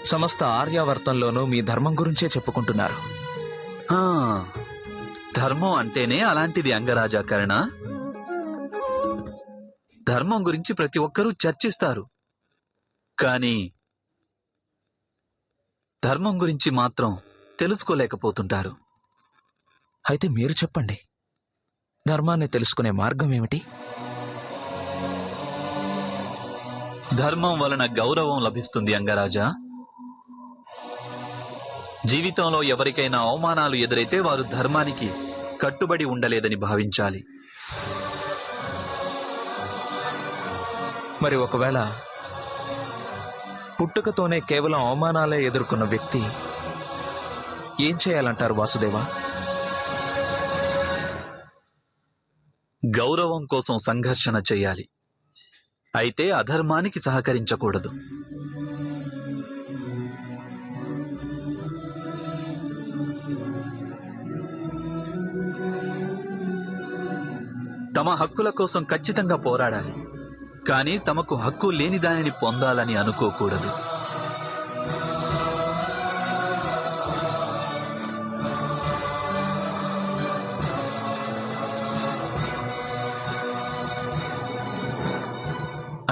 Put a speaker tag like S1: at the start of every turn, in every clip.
S1: సమస్త ఆర్యావర్తంలోనూ మీ ధర్మం గురించే చెప్పుకుంటున్నారు.
S2: ఆ, ధర్మం అంటేనే అలాంటిది అంగరాజా కర్ణ. ధర్మం గురించి ప్రతి ఒక్కరూ చర్చిస్తారు, కానీ ధర్మం గురించి మాత్రం తెలుసుకోలేకపోతుంటారు.
S1: అయితే మీరు చెప్పండి, ధర్మాన్ని తెలుసుకునే మార్గం ఏమిటి?
S2: ధర్మం వలన గౌరవం లభిస్తుంది అంగరాజా. జీవితంలో ఎవరికైనా అవమానాలు ఎదురైతే వారు ధర్మానికి కట్టుబడి ఉండలేదని భావించాలి.
S1: మరి ఒకవేళ పుట్టుకతోనే కేవలం అవమానాలే ఎదుర్కొన్న వ్యక్తి ఏం చేయాలంటారు వాసుదేవా?
S2: గౌరవం కోసం సంఘర్షణ చేయాలి, అయితే అధర్మానికి సహకరించకూడదు. తమ హక్కుల కోసం ఖచ్చితంగా పోరాడాలి, కానీ తమకు హక్కు లేని దానిని పొందాలని అనుకోకూడదు.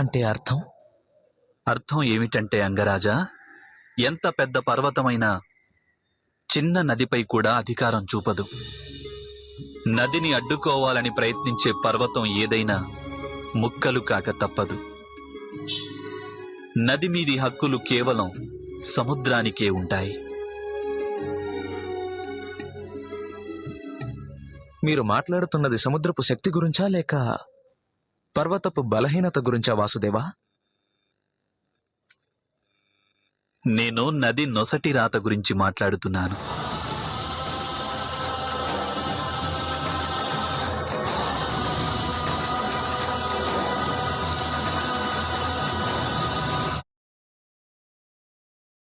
S1: అంటే
S2: అర్థం ఏమిటంటే అంగరాజా, ఎంత పెద్ద పర్వతమైనా చిన్న నదిపై కూడా అధికారం చూపదు. నదిని అడ్డుకోవాలని ప్రయత్నించే పర్వతం ఏదైనా ముక్కలు కాక తప్పదు. నది మీది హక్కులు కేవలం సముద్రానికే ఉంటాయి.
S1: మీరు మాట్లాడుతున్నది సముద్రపు శక్తి గురించా లేక పర్వతపు బలహీనత గురించా వాసుదేవా?
S2: నేను నది నొసటి రాత గురించి మాట్లాడుతున్నాను.